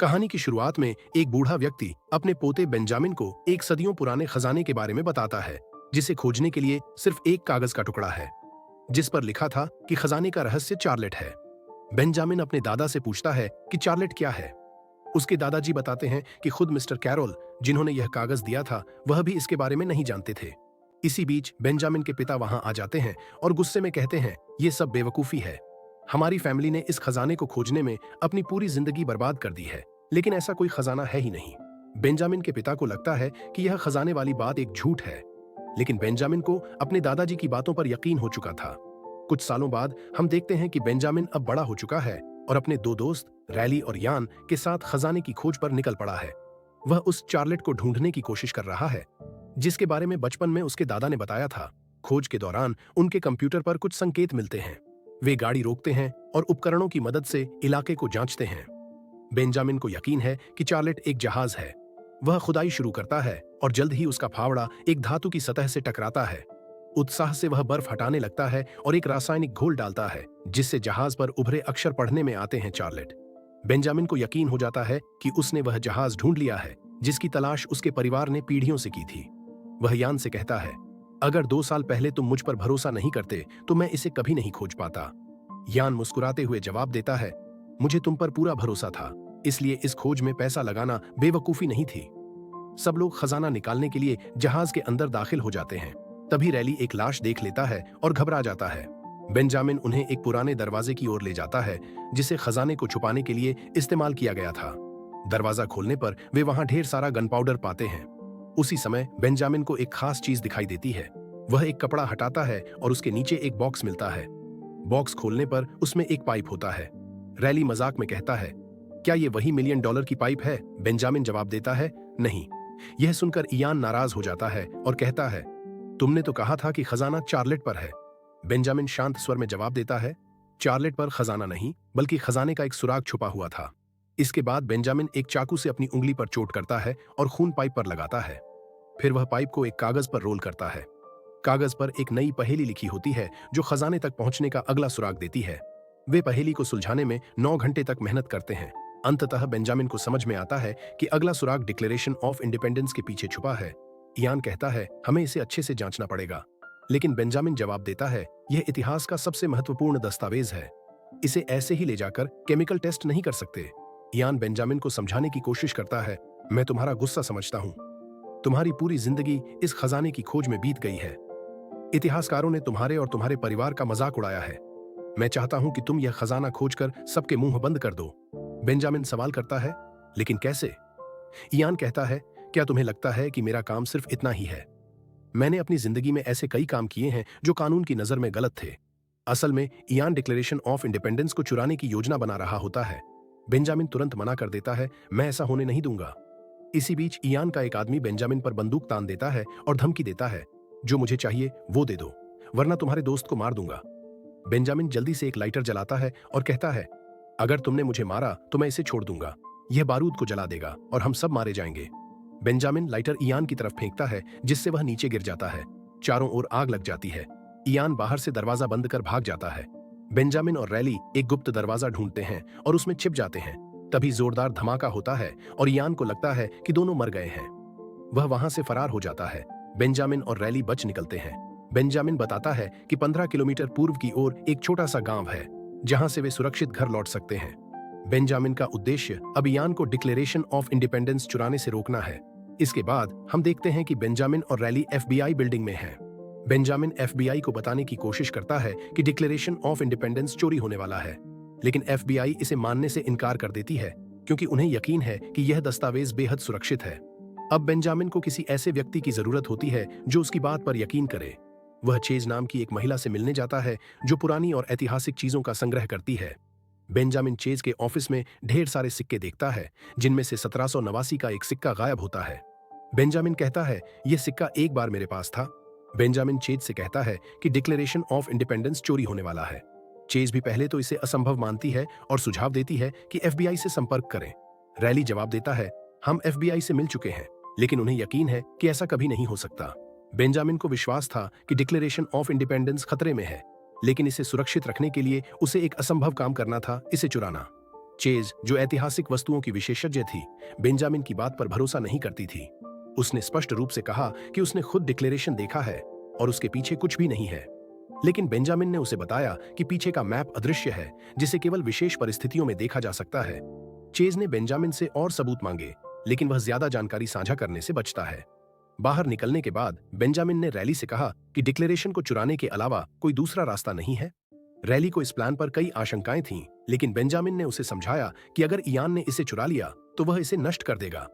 कहानी की शुरुआत में एक बूढ़ा व्यक्ति अपने पोते बेंजामिन को एक सदियों पुराने खजाने के बारे में बताता है, जिसे खोजने के लिए सिर्फ एक कागज का टुकड़ा है, जिस पर लिखा था कि खजाने का रहस्य चार्लेट है। बेंजामिन अपने दादा से पूछता है कि चार्लेट क्या है। उसके दादाजी बताते हैं कि खुद मिस्टर कैरोल, जिन्होंने यह कागज दिया था, वह भी इसके बारे में नहीं जानते थे। इसी बीच बेंजामिन के पिता वहां आ जाते हैं और गुस्से में कहते हैं, ये सब बेवकूफी है। हमारी फैमिली ने इस खजाने को खोजने में अपनी पूरी जिंदगी बर्बाद कर दी है, लेकिन ऐसा कोई खजाना है ही नहीं। बेंजामिन के पिता को लगता है कि यह खजाने वाली बात एक झूठ है, लेकिन बेंजामिन को अपने दादाजी की बातों पर यकीन हो चुका था। कुछ सालों बाद हम देखते हैं कि बेंजामिन अब बड़ा हो चुका है और अपने दो दोस्त रैली और यान के साथ खजाने की खोज पर निकल पड़ा है। वह उस चार्लेट को ढूंढने की कोशिश कर रहा है, जिसके बारे में बचपन में उसके दादा ने बताया था। खोज के दौरान उनके कंप्यूटर पर कुछ संकेत मिलते हैं। वे गाड़ी रोकते हैं और उपकरणों की मदद से इलाके को जांचते हैं। बेंजामिन को यकीन है कि चार्लेट एक जहाज है। वह खुदाई शुरू करता है और जल्द ही उसका फावड़ा एक धातु की सतह से टकराता है। उत्साह से वह बर्फ हटाने लगता है और एक रासायनिक घोल डालता है, जिससे जहाज पर उभरे अक्षर पढ़ने में आते हैं चार्लेट। बेंजामिन को यकीन हो जाता है कि उसने वह जहाज ढूंढ लिया है जिसकी तलाश उसके परिवार ने पीढ़ियों से की थी। वह यान से कहता है, अगर 2 साल पहले तुम मुझ पर भरोसा नहीं करते तो मैं इसे कभी नहीं खोज पाता। यान मुस्कुराते हुए जवाब देता है, मुझे तुम पर पूरा भरोसा था, इसलिए इस खोज में पैसा लगाना बेवकूफी नहीं थी। सब लोग खजाना निकालने के लिए जहाज के अंदर दाखिल हो जाते हैं। तभी रैली एक लाश देख लेता है और घबरा जाता है। बेंजामिन उन्हें एक पुराने दरवाजे की ओर ले जाता है, जिसे खजाने को छुपाने के लिए इस्तेमाल किया गया था। दरवाजा खोलने पर वे वहां ढेर सारा गन पाउडर पाते हैं। उसी समय बेंजामिन को एक खास चीज दिखाई देती है। वह एक कपड़ा हटाता है और उसके नीचे एक बॉक्स मिलता है। बॉक्स खोलने पर उसमें एक पाइप होता है। रैली मजाक में कहता है, क्या ये वही $1 मिलियन की पाइप है? बेंजामिन जवाब देता है, नहीं। यह सुनकर इयान नाराज हो जाता है और कहता है, तुमने तो कहा था कि खजाना चार्लेट पर है। बेंजामिन शांत स्वर में जवाब देता है, चार्लेट पर खजाना नहीं, बल्कि खजाने का एक सुराग छुपा हुआ था। इसके बाद बेंजामिन एक चाकू से अपनी उंगली पर चोट करता है और खून पाइप पर लगाता है। फिर वह पाइप को एक कागज पर रोल करता है। कागज पर एक नई पहेली लिखी होती है जो खजाने तक पहुंचने का अगला सुराग देती है। वे पहेली को सुलझाने में 9 घंटे तक मेहनत करते हैं। अंततः बेंजामिन को समझ में आता है कि अगला सुराग डिक्लेरेशन ऑफ इंडिपेंडेंस के पीछे छुपा है। इयान कहता है, हमें इसे अच्छे से जांचना पड़ेगा, लेकिन बेंजामिन जवाब देता है, यह इतिहास का सबसे महत्वपूर्ण दस्तावेज है। इसे ऐसे ही ले जाकर केमिकल टेस्ट नहीं कर सकते। इयान बेंजामिन को समझाने की कोशिश करता है, मैं तुम्हारा गुस्सा समझता हूं। तुम्हारी पूरी जिंदगी इस खजाने की खोज में बीत गई है। इतिहासकारों ने तुम्हारे और तुम्हारे परिवार का मजाक उड़ाया है। मैं चाहता हूं कि तुम यह खजाना खोजकर सबके मुंह बंद कर दो। बेंजामिन सवाल करता है, लेकिन कैसे? इयान कहता है, क्या तुम्हें लगता है कि मेरा काम सिर्फ इतना ही है? मैंने अपनी जिंदगी में ऐसे कई काम किए हैं जो कानून की नजर में गलत थे। असल में इयान डिक्लेरेशन ऑफ इंडिपेंडेंस को चुराने की योजना बना रहा होता है। बेंजामिन तुरंत मना कर देता है, मैं ऐसा होने नहीं दूंगा। इसी बीच इयान का एक आदमी बेंजामिन पर बंदूक तान देता है और धमकी देता है, जो मुझे चाहिए वो दे दो, वरना तुम्हारे दोस्त को मार दूंगा। बेंजामिन जल्दी से एक लाइटर जलाता है और कहता है, अगर तुमने मुझे मारा तो मैं इसे छोड़ दूंगा। यह बारूद को जला देगा और हम सब मारे जाएंगे। बेंजामिन लाइटर इयान की तरफ फेंकता है, जिससे वह नीचे गिर जाता है। चारों ओर आग लग जाती है। इयान बाहर से दरवाजा बंद कर भाग जाता है। बेंजामिन और रैली एक गुप्त दरवाजा ढूंढते हैं और उसमें छिप जाते हैं। तभी जोरदार धमाका होता है और इयान को लगता है कि दोनों मर गए हैं। वह वहां से फरार हो जाता है। बेंजामिन और रैली बच निकलते हैं। बेंजामिन बताता है कि 15 किलोमीटर पूर्व की ओर एक छोटा सा गांव है, जहां से वे सुरक्षित घर लौट सकते हैं। बेंजामिन का उद्देश्य अब इयान को डिक्लेरेशन ऑफ इंडिपेंडेंस चुराने से रोकना है। इसके बाद हम देखते हैं कि बेंजामिन और रैली एफबीआई बिल्डिंग में हैं। बेंजामिन एफबीआई को बताने की कोशिश करता है कि डिक्लेरेशन ऑफ इंडिपेंडेंस चोरी होने वाला है, लेकिन एफबीआई इसे मानने से इनकार कर देती है, क्योंकि उन्हें यकीन है कि यह दस्तावेज बेहद सुरक्षित है। अब बेंजामिन को किसी ऐसे व्यक्ति की जरूरत होती है जो उसकी बात पर यकीन करे। वह चेज नाम की एक महिला से मिलने जाता है, जो पुरानी और ऐतिहासिक चीजों का संग्रह करती है। बेंजामिन चेज के ऑफिस में ढेर सारे सिक्के देखता है, जिनमें से 1789 का एक सिक्का गायब होता है। बेंजामिन कहता है, यह सिक्का एक बार मेरे पास था। बेंजामिन चेज से कहता है कि डिक्लेरेशन ऑफ इंडिपेंडेंस चोरी होने वाला है। चेज भी पहले तो इसे असंभव मानती है और सुझाव देती है कि एफबीआई से संपर्क करें। रैली जवाब देता है, हम एफबीआई से मिल चुके हैं, लेकिन उन्हें यकीन है कि ऐसा कभी नहीं हो सकता। बेंजामिन को विश्वास था कि डिक्लेरेशन ऑफ इंडिपेंडेंस खतरे में है, लेकिन इसे सुरक्षित रखने के लिए उसे एक असंभव काम करना था, इसे चुराना। चेज, जो ऐतिहासिक वस्तुओं की विशेषज्ञ थी, बेंजामिन की बात पर भरोसा नहीं करती थी। उसने स्पष्ट रूप से कहा कि उसने खुद डिक्लेरेशन देखा है और उसके पीछे कुछ भी नहीं है। लेकिन बेंजामिन ने उसे बताया कि पीछे का मैप अदृश्य है, जिसे केवल विशेष परिस्थितियों में देखा जा सकता है। चेज ने बेंजामिन से और सबूत मांगे, लेकिन वह ज्यादा जानकारी साझा करने से बचता है। बाहर निकलने के बाद बेंजामिन ने रैली से कहा कि डिक्लेरेशन को चुराने के अलावा कोई दूसरा रास्ता नहीं है। रैली को इस प्लान पर कई आशंकाएं थीं, लेकिन बेंजामिन ने उसे समझाया कि अगर इयान ने इसे चुरा लिया तो वह इसे नष्ट कर देगा।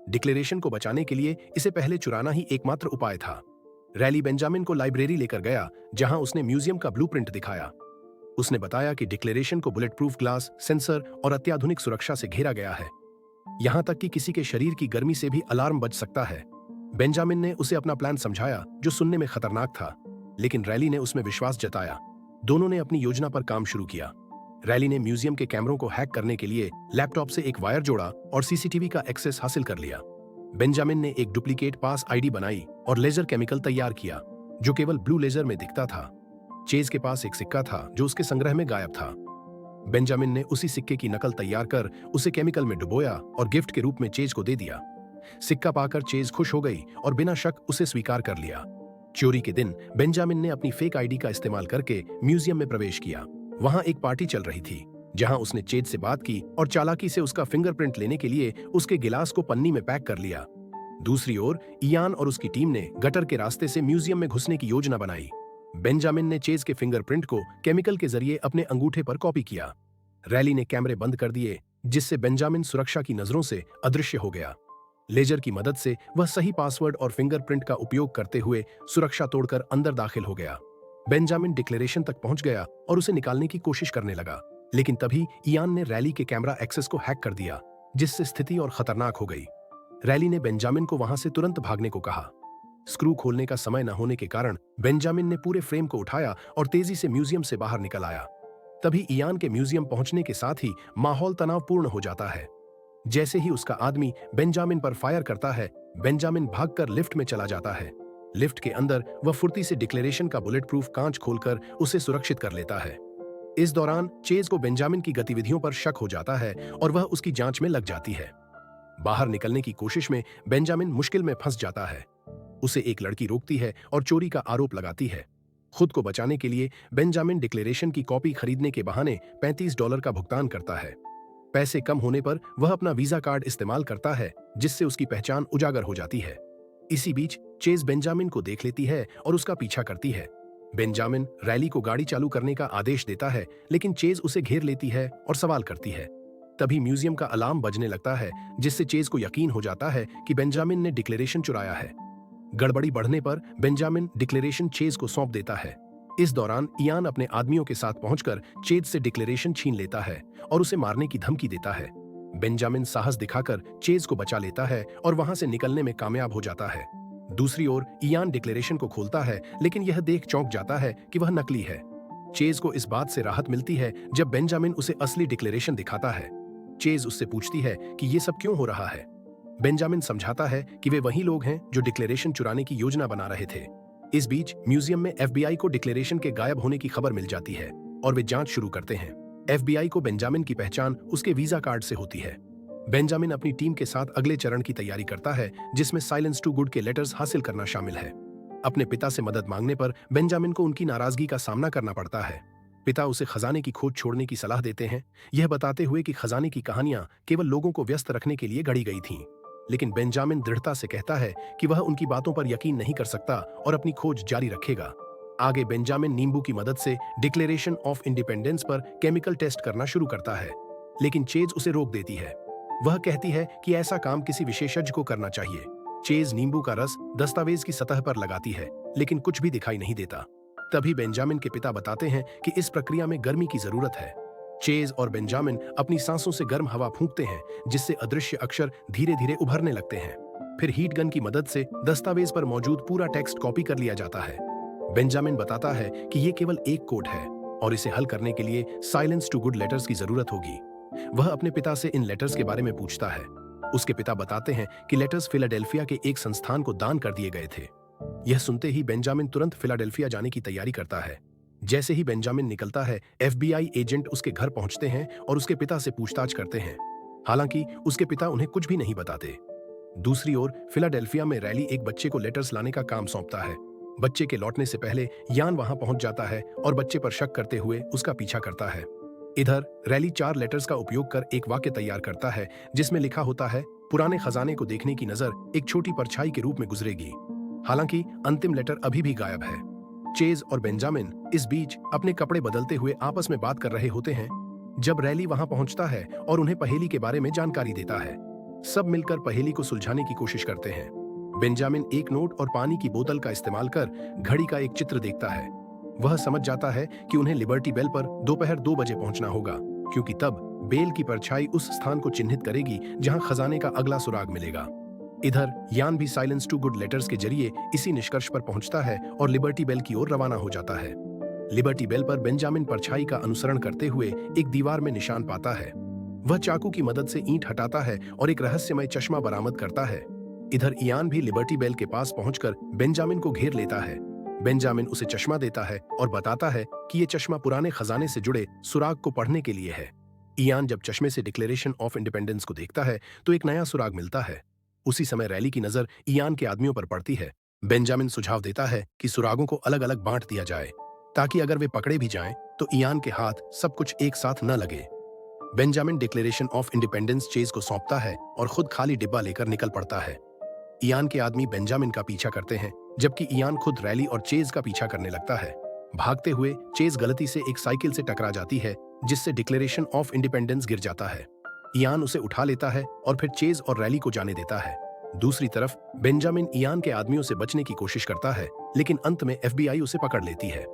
डिक्लेरेशन को बचाने के लिए इसे पहले चुराना ही एकमात्र उपाय था। रैली बेंजामिन को लाइब्रेरी लेकर गया, जहां उसने म्यूजियम का ब्लूप्रिंट दिखाया। उसने बताया कि डिक्लेरेशन को बुलेट प्रूफ ग्लास, सेंसर और अत्याधुनिक सुरक्षा से घेरा गया है। यहां तक कि किसी के शरीर की गर्मी से भी अलार्म बज सकता है। बेंजामिन ने उसे अपना प्लान समझाया, जो सुनने में खतरनाक था, लेकिन रैली ने उसमें विश्वास जताया। दोनों ने अपनी योजना पर काम शुरू किया। रैली ने म्यूजियम के कैमरों को हैक करने के लिए लैपटॉप से एक वायर जोड़ा और सीसीटीवी का एक्सेस हासिल कर लिया। बेंजामिन ने एक डुप्लीकेट पास आईडी बनाई और लेजर केमिकल तैयार किया, जो केवल ब्लू लेजर में दिखता था। चेज के पास एक सिक्का था जो उसके संग्रह में गायब था। बेंजामिन ने उसी सिक्के की नकल तैयार कर उसे केमिकल में डुबोया और गिफ्ट के रूप में चेज को दे दिया। सिक्का पाकर चेज खुश हो गई और बिना शक उसे स्वीकार कर लिया। चोरी के दिन बेंजामिन ने अपनी फेक आईडी का इस्तेमाल करके म्यूजियम में प्रवेश किया। वहां एक पार्टी चल रही थी, जहां उसने चेज से बात की और चालाकी से उसका फिंगरप्रिंट लेने के लिए उसके गिलास को पन्नी में पैक कर लिया। दूसरी ओर इयान और उसकी टीम ने गटर के रास्ते से म्यूजियम में घुसने की योजना बनाई। बेंजामिन ने चेज के फिंगरप्रिंट को केमिकल के जरिए अपने अंगूठे पर कॉपी किया। रैली ने कैमरे बंद कर दिए, जिससे बेंजामिन सुरक्षा की नजरों से अदृश्य हो गया। लेजर की मदद से वह सही पासवर्ड और फिंगरप्रिंट का उपयोग करते हुए सुरक्षा तोड़कर अंदर दाखिल हो गया। बेंजामिन डिक्लेरेशन तक पहुंच गया और उसे निकालने की कोशिश करने लगा, लेकिन तभी इयान ने रैली के कैमरा एक्सेस को हैक कर दिया, जिससे स्थिति और खतरनाक हो गई। रैली ने बेंजामिन को वहां से तुरंत भागने को कहा। स्क्रू खोलने का समय न होने के कारण बेंजामिन ने पूरे फ्रेम को उठाया और तेजी से म्यूजियम से बाहर निकल आया। तभी इयान के म्यूजियम पहुंचने के साथ ही माहौल तनावपूर्ण हो जाता है। जैसे ही उसका आदमी बेंजामिन पर फायर करता है, बेंजामिन भागकर लिफ्ट में चला जाता है। लिफ्ट के अंदर वह फुर्ती से डिक्लेरेशन का बुलेट प्रूफ कांच खोलकर उसे सुरक्षित कर लेता है। इस दौरान चेज को बेंजामिन की गतिविधियों पर शक हो जाता है और वह उसकी जांच में लग जाती है। बाहर निकलने की कोशिश में बेंजामिन मुश्किल में फंस जाता है। उसे एक लड़की रोकती है और चोरी का आरोप लगाती है। खुद को बचाने के लिए बेंजामिन डिक्लेरेशन की कॉपी खरीदने के बहाने $35 का भुगतान करता है। पैसे कम होने पर वह अपना वीजा कार्ड इस्तेमाल करता है, जिससे उसकी पहचान उजागर हो जाती है। इसी बीच चेज बेंजामिन को देख लेती है और उसका पीछा करती है। बेंजामिन रैली को गाड़ी चालू करने का आदेश देता है, लेकिन चेज उसे घेर लेती है और सवाल करती है। तभी म्यूजियम का अलार्म बजने लगता है, जिससे चेज को यकीन हो जाता है कि बेंजामिन ने डिक्लेरेशन चुराया है। गड़बड़ी बढ़ने पर बेंजामिन डिक्लेरेशन चेज को सौंप देता है। इस दौरान इयान अपने आदमियों के साथ पहुंचकर चेज से डिक्लेरेशन छीन लेता है और उसे मारने की धमकी देता है। बेंजामिन साहस दिखाकर चेज को बचा लेता है और वहां से निकलने में कामयाब हो जाता है। दूसरी ओर इयान डिक्लेरेशन को खोलता है, लेकिन यह देख चौंक जाता है कि वह नकली है। चेज को इस बात से राहत मिलती है जब बेंजामिन उसे असली डिक्लेरेशन दिखाता है। चेज उससे पूछती है कि ये सब क्यों हो रहा है। बेंजामिन समझाता है कि वे वही लोग हैं जो डिक्लेरेशन चुराने की योजना बना रहे थे। इस बीच म्यूजियम में एफबीआई को डिक्लेरेशन के गायब होने की खबर मिल जाती है और वे जांच शुरू करते हैं। एफबीआई को बेंजामिन की पहचान उसके वीजा कार्ड से होती है। बेंजामिन अपनी टीम के साथ अगले चरण की तैयारी करता है, जिसमें साइलेंस टू गुड के लेटर्स हासिल करना शामिल है। अपने पिता से मदद मांगने पर बेंजामिन को उनकी नाराजगी का सामना करना पड़ता है। पिता उसे खजाने की खोज छोड़ने की सलाह देते हैं, यह बताते हुए कि खजाने की कहानियां केवल लोगों को व्यस्त रखने के लिए गढ़ी गई थीं। लेकिन बेंजामिन दृढ़ता से कहता है कि वह उनकी बातों पर यकीन नहीं कर सकता और अपनी खोज जारी रखेगा। आगे बेंजामिन नींबू की मदद से डिक्लेरेशन ऑफ इंडिपेंडेंस पर केमिकल टेस्ट करना शुरू करता है, लेकिन चेज उसे रोक देती है। वह कहती है कि ऐसा काम किसी विशेषज्ञ को करना चाहिए। चेज नींबू का रस दस्तावेज की सतह पर लगाती है, लेकिन कुछ भी दिखाई नहीं देता। तभी बेंजामिन के पिता बताते हैं कि इस प्रक्रिया में गर्मी की जरूरत है। चेज और बेंजामिन अपनी सांसों से गर्म हवा फूंकते हैं, जिससे अदृश्य अक्षर धीरे धीरे उभरने लगते हैं। फिर हीट गन की मदद से दस्तावेज पर मौजूद पूरा टेक्स्ट कॉपी कर लिया जाता है। बेंजामिन बताता है कि ये केवल एक कोड है और इसे हल करने के लिए साइलेंस टू गुड लेटर्स की जरूरत होगी। वह अपने पिता से इन लेटर्स के बारे में पूछता है। उसके पिता बताते हैं कि लेटर्स फिलाडेल्फिया के एक संस्थान को दान कर दिए गए थे। यह सुनते ही बेंजामिन तुरंत फिलाडेल्फिया जाने की तैयारी करता है, जैसे ही बेंजामिन निकलता है, एफबीआई एजेंट उसके घर पहुंचते हैं और उसके पिता से पूछताछ करते हैं। हालांकि उसके पिता उन्हें कुछ भी नहीं बताते। दूसरी ओर फिलाडेल्फिया में रैली एक बच्चे को लेटर्स लाने का काम सौंपता है। बच्चे के लौटने से पहले यान वहां पहुंच जाता है और बच्चे पर शक करते हुए उसका पीछा करता है। इधर रैली 4 लेटर्स का उपयोग कर एक वाक्य तैयार करता है जिसमें लिखा होता है, पुराने खजाने को देखने की नजर एक छोटी परछाई के रूप में गुजरेगी। हालांकि अंतिम लेटर अभी भी गायब है। चेज और बेंजामिन इस बीच अपने कपड़े बदलते हुए आपस में बात कर रहे होते हैं जब रैली वहां पहुंचता है और उन्हें पहेली के बारे में जानकारी देता है। सब मिलकर पहेली को सुलझाने की कोशिश करते हैं। बेंजामिन एक नोट और पानी की बोतल का इस्तेमाल कर घड़ी का एक चित्र देखता है। वह समझ जाता है कि उन्हें लिबर्टी बेल पर दोपहर 2 बजे पहुंचना होगा, क्योंकि तब बेल की परछाई उस स्थान को चिन्हित करेगी जहां खजाने का अगला सुराग मिलेगा। इधर यान भी साइलेंस टू गुड लेटर्स के जरिए इसी निष्कर्ष पर पहुंचता है और लिबर्टी बेल की ओर रवाना हो जाता है। लिबर्टी बेल पर बेंजामिन परछाई का अनुसरण करते हुए एक दीवार में निशान पाता है। वह चाकू की मदद से ईंट हटाता है और एक रहस्यमय चश्मा बरामद करता है। इधर इयान भी लिबर्टी बेल के पास पहुंचकर बेंजामिन को घेर लेता है। बेंजामिन उसे चश्मा देता है और बताता है कि यह चश्मा पुराने खजाने से जुड़े सुराग को पढ़ने के लिए है। इयान जब चश्मे से डिक्लेरेशन ऑफ इंडिपेंडेंस को देखता है तो एक नया सुराग मिलता है। उसी समय रैली की नजर इयान के आदमियों पर पड़ती है। बेंजामिन सुझाव देता है कि सुरागों को अलग अलग बांट दिया जाए, ताकि अगर वे पकड़े भी जाएं तो इयान के हाथ सब कुछ एक साथ न लगे। Benjamin declaration of independence chase को सौंपता है और खुद खाली डिब्बा लेकर निकल पड़ता है। इयान के आदमी बेंजामिन का पीछा करते हैं, जबकि इयान खुद रैली और चेज का पीछा करने लगता है। भागते हुए चेज गलती से एक साइकिल से टकरा जाती है, जिससे डिक्लेरेशन ऑफ इंडिपेंडेंस गिर जाता है। इयान उसे उठा लेता है और फिर चेज और रैली को जाने देता है। दूसरी तरफ बेंजामिन इयान के आदमियों से बचने की कोशिश करता है, लेकिन अंत में एफबीआई उसे पकड़ लेती है।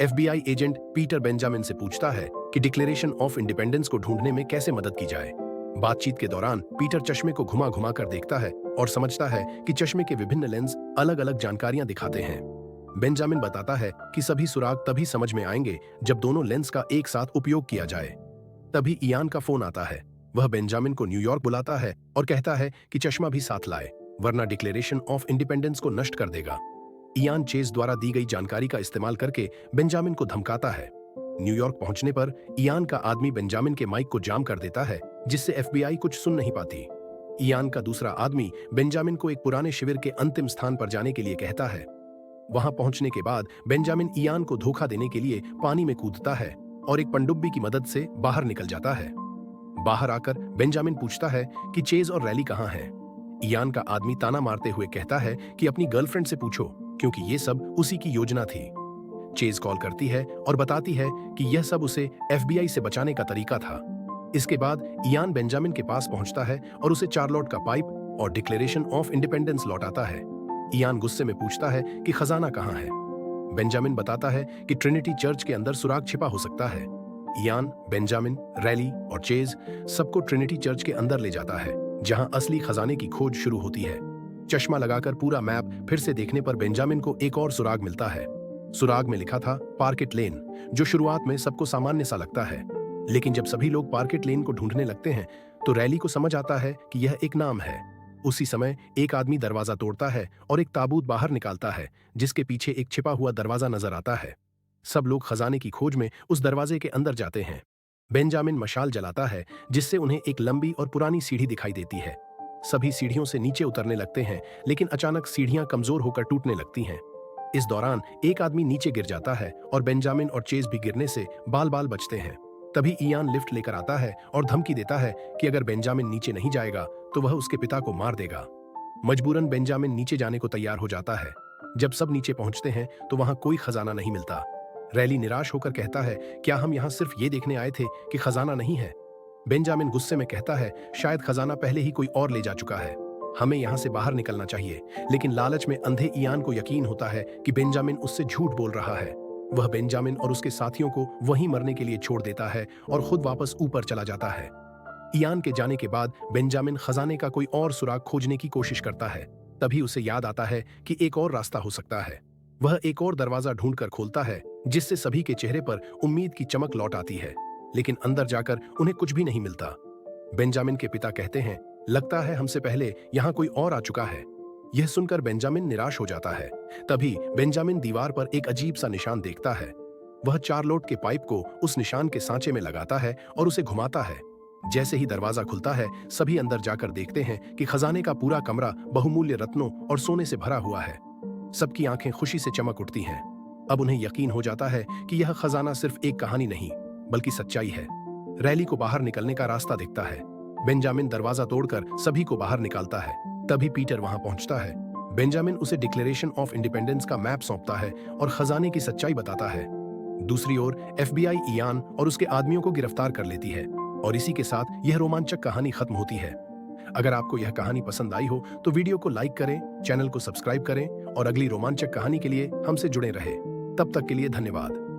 एफबीआई एजेंट पीटर बेंजामिन से पूछता है कि डिक्लेरेशन ऑफ इंडिपेंडेंस को ढूंढने में कैसे मदद की जाए। बातचीत के दौरान पीटर चश्मे को घुमा घुमा कर देखता है और समझता है कि चश्मे के विभिन्न लेंस अलग अलग जानकारियां दिखाते हैं। बेंजामिन बताता है कि सभी सुराग तभी समझ में आएंगे जब दोनों लेंस का एक साथ उपयोग किया जाए। तभी इयान का फोन आता है। वह बेंजामिन को न्यूयॉर्क बुलाता है और कहता है कि चश्मा भी साथ लाए, वरना डिक्लेरेशन ऑफ इंडिपेंडेंस को नष्ट कर देगा। इयान चेज द्वारा दी गई जानकारी का इस्तेमाल करके बेंजामिन को धमकाता है। न्यूयॉर्क पहुंचने पर इयान का आदमी बेंजामिन के माइक को जाम कर देता है, जिससे एफबीआई कुछ सुन नहीं पाती। इयान का दूसरा आदमी बेंजामिन को एक पुराने शिविर के अंतिम स्थान पर जाने के लिए कहता है। वहां पहुंचने के बाद बेंजामिन इयान को धोखा देने के लिए पानी में कूदता है और एक पनडुब्बी की मदद से बाहर निकल जाता है। बाहर आकर बेंजामिन पूछता है कि चेज और रैली कहां हैं। इयान का आदमी ताना मारते हुए कहता है कि अपनी गर्लफ्रेंड से पूछो, क्योंकि ये सब उसी की योजना थी। चेज कॉल करती है और बताती है कि यह सब उसे एफबीआई से बचाने का तरीका था। इसके बाद इयान बेंजामिन के पास पहुंचता है और उसे चार्लोट का पाइप और डिक्लेरेशन ऑफ इंडिपेंडेंस लौटाता है। इयान गुस्से में पूछता है कि खजाना कहां है। बेंजामिन बताता है कि ट्रिनिटी चर्च के अंदर सुराग छिपा हो सकता है। इयान, बेंजामिन, रैली और चेज सबको ट्रिनिटी चर्च के अंदर ले जाता है, जहां असली खजाने की खोज शुरू होती है। चश्मा लगाकर पूरा मैप फिर से देखने पर बेंजामिन को एक और सुराग मिलता है। सुराग में लिखा था पार्केट लेन, जो शुरुआत में सबको सामान्य सा लगता है, लेकिन जब सभी लोग पार्केट लेन को ढूंढने लगते हैं तो रैली को समझ आता है कि यह एक नाम है। उसी समय एक आदमी दरवाजा तोड़ता है और एक ताबूत बाहर निकालता है, जिसके पीछे एक छिपा हुआ दरवाजा नजर आता है। सब लोग खजाने की खोज में उस दरवाजे के अंदर जाते हैं। बेंजामिन मशाल जलाता है, जिससे उन्हें एक लंबी और पुरानी सीढ़ी दिखाई देती है। सभी सीढ़ियों से नीचे उतरने लगते हैं, लेकिन अचानक सीढ़ियां कमजोर होकर टूटने लगती हैं। इस दौरान एक आदमी नीचे गिर जाता है और बेंजामिन और चेज भी गिरने से बाल बाल बचते हैं। तभी इयान लिफ्ट लेकर आता है और धमकी देता है कि अगर बेंजामिन नीचे नहीं जाएगा तो वह उसके पिता को मार देगा। मजबूरन बेंजामिन नीचे जाने को तैयार हो जाता है। जब सब नीचे पहुंचते हैं तो वहां कोई खजाना नहीं मिलता। रैली निराश होकर कहता है, क्या हम यहाँ सिर्फ ये देखने आए थे कि खजाना नहीं है? बेंजामिन गुस्से में कहता है, शायद खजाना पहले ही कोई और ले जा चुका है, हमें यहाँ से बाहर निकलना चाहिए। लेकिन लालच में अंधे इयान को यकीन होता है कि बेंजामिन उससे झूठ बोल रहा है। वह बेंजामिन और उसके साथियों को वहीं मरने के लिए छोड़ देता है और खुद वापस ऊपर चला जाता है। इयान के जाने के बाद बेंजामिन खजाने का कोई और सुराग खोजने की कोशिश करता है। तभी उसे याद आता है कि एक और रास्ता हो सकता है। वह एक और दरवाजा ढूंढकर खोलता है, जिससे सभी के चेहरे पर उम्मीद की चमक लौट आती है, लेकिन अंदर जाकर उन्हें कुछ भी नहीं मिलता। बेंजामिन के पिता कहते हैं, लगता है हमसे पहले यहाँ कोई और आ चुका है। यह सुनकर बेंजामिन निराश हो जाता है। तभी बेंजामिन दीवार पर एक अजीब सा निशान देखता है। वह 4 लोट के पाइप को उस निशान के सांचे में लगाता है और उसे घुमाता है। जैसे ही दरवाजा खुलता है, सभी अंदर जाकर देखते हैं कि खजाने का पूरा कमरा बहुमूल्य रत्नों और सोने से भरा हुआ है। सबकी आंखें खुशी से चमक उठती हैं। अब उन्हें यकीन हो जाता है कि यह खजाना सिर्फ एक कहानी नहीं, बल्कि सच्चाई है। रैली को बाहर निकलने का रास्ता दिखता है। बेंजामिन दरवाजा तोड़कर सभी को बाहर निकालता है। तभी पीटर वहां पहुंचता है। बेंजामिन उसे डिक्लेरेशन ऑफ इंडिपेंडेंस का मैप सौंपता है और खजाने की सच्चाई बताता है। दूसरी ओर एफबीआई इयान और उसके आदमियों को गिरफ्तार कर लेती है और इसी के साथ यह रोमांचक कहानी खत्म होती है। अगर आपको यह कहानी पसंद आई हो तो वीडियो को लाइक करें, चैनल को सब्सक्राइब करें और अगली रोमांचक कहानी के लिए हमसे जुड़े रहें। तब तक के लिए धन्यवाद।